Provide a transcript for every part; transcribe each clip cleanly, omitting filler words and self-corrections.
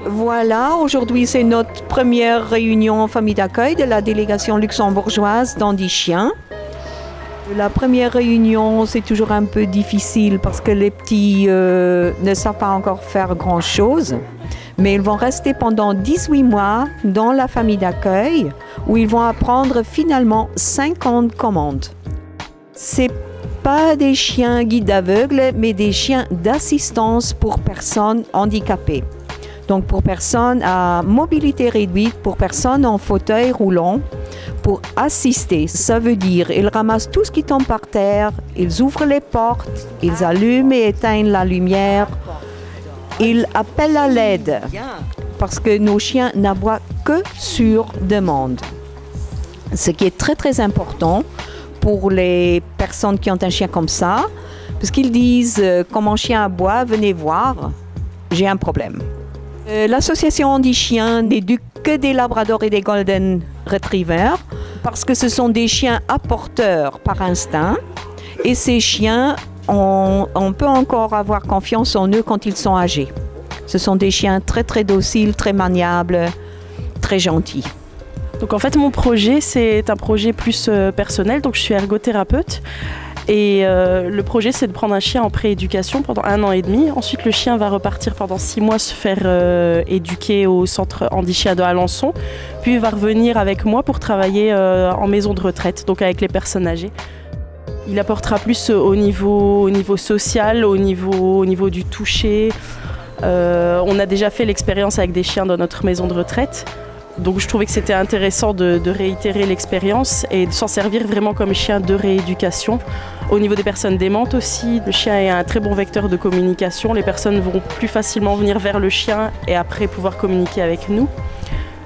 Voilà, aujourd'hui c'est notre première réunion en famille d'accueil de la délégation luxembourgeoise d'Andy Chien. La première réunion, c'est toujours un peu difficile parce que les petits ne savent pas encore faire grand-chose. Mais ils vont rester pendant 18 mois dans la famille d'accueil où ils vont apprendre finalement 50 commandes. C'est pas des chiens guides aveugles, mais des chiens d'assistance pour personnes handicapées. Donc pour personnes à mobilité réduite, pour personnes en fauteuil roulant, pour assister. Ça veut dire ils ramassent tout ce qui tombe par terre, ils ouvrent les portes, ils allument et éteignent la lumière, ils appellent à l'aide parce que nos chiens n'aboient que sur demande. Ce qui est très très important pour les personnes qui ont un chien comme ça, parce qu'ils disent quand mon chien aboie, venez voir, j'ai un problème. L'association Andy Chien n'éduque que des labradors et des golden retrievers parce que ce sont des chiens apporteurs par instinct et ces chiens, on peut encore avoir confiance en eux quand ils sont âgés. Ce sont des chiens très très dociles, très maniables, très gentils. Donc en fait mon projet c'est un projet plus personnel, donc je suis ergothérapeute. Et le projet, c'est de prendre un chien en prééducation pendant 1 an et demi. Ensuite, le chien va repartir pendant 6 mois se faire éduquer au centre Andy Chien de Alençon. Puis il va revenir avec moi pour travailler en maison de retraite, donc avec les personnes âgées. Il apportera plus au niveau social, au niveau du toucher. On a déjà fait l'expérience avec des chiens dans notre maison de retraite. Donc je trouvais que c'était intéressant de réitérer l'expérience et de s'en servir vraiment comme chien de rééducation. Au niveau des personnes démentes aussi, le chien est un très bon vecteur de communication. Les personnes vont plus facilement venir vers le chien et après pouvoir communiquer avec nous.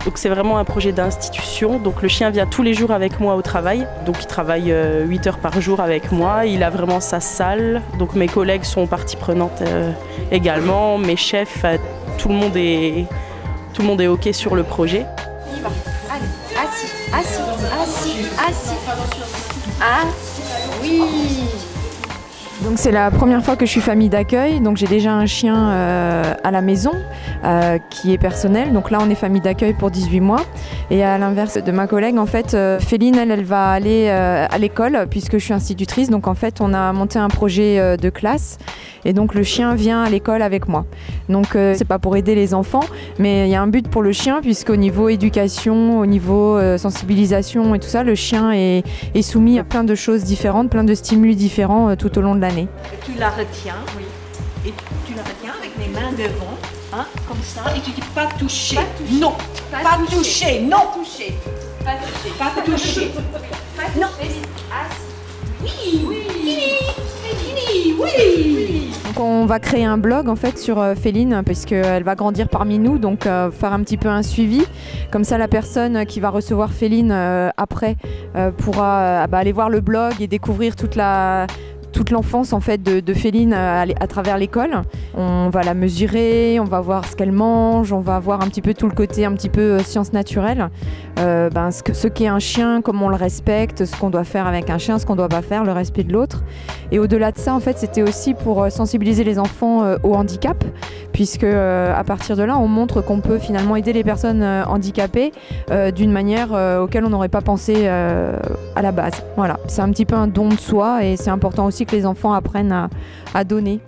Donc c'est vraiment un projet d'institution. Donc le chien vient tous les jours avec moi au travail. Donc il travaille 8 heures par jour avec moi. Il a vraiment sa salle. Donc mes collègues sont partie prenante également. Mes chefs, tout le monde est OK sur le projet. Il va. Allez, assis. Oui. Donc c'est la première fois que je suis famille d'accueil, donc j'ai déjà un chien à la maison qui est personnel, donc là on est famille d'accueil pour 18 mois et à l'inverse de ma collègue en fait Féline elle va aller à l'école puisque je suis institutrice, donc en fait on a monté un projet de classe et donc le chien vient à l'école avec moi. Donc c'est pas pour aider les enfants mais il y a un but pour le chien puisqu'au niveau éducation, au niveau sensibilisation et tout ça, le chien est soumis à plein de choses différentes, plein de stimuli différents tout au long de l'année. Tu la retiens, oui. Et tu la retiens avec les mains devant, hein, comme ça, et tu dis pas toucher. Non, pas toucher, non. Pas toucher. Non. Oui. Donc on va créer un blog en fait sur Féline parce qu'elle va grandir parmi nous, donc faire un petit peu un suivi. Comme ça la personne qui va recevoir Féline après pourra aller voir le blog et découvrir toute l'enfance en fait de Féline à travers l'école. On va la mesurer, on va voir ce qu'elle mange, on va voir un petit peu tout le côté un petit peu sciences naturelles, ce qu'est un chien, comment on le respecte, ce qu'on doit faire avec un chien, ce qu'on doit pas faire, le respect de l'autre. Et au-delà de ça en fait c'était aussi pour sensibiliser les enfants au handicap, puisque à partir de là on montre qu'on peut finalement aider les personnes handicapées d'une manière auquel on n'aurait pas pensé à la base. Voilà, c'est un petit peu un don de soi et c'est important aussi que les enfants apprennent à donner.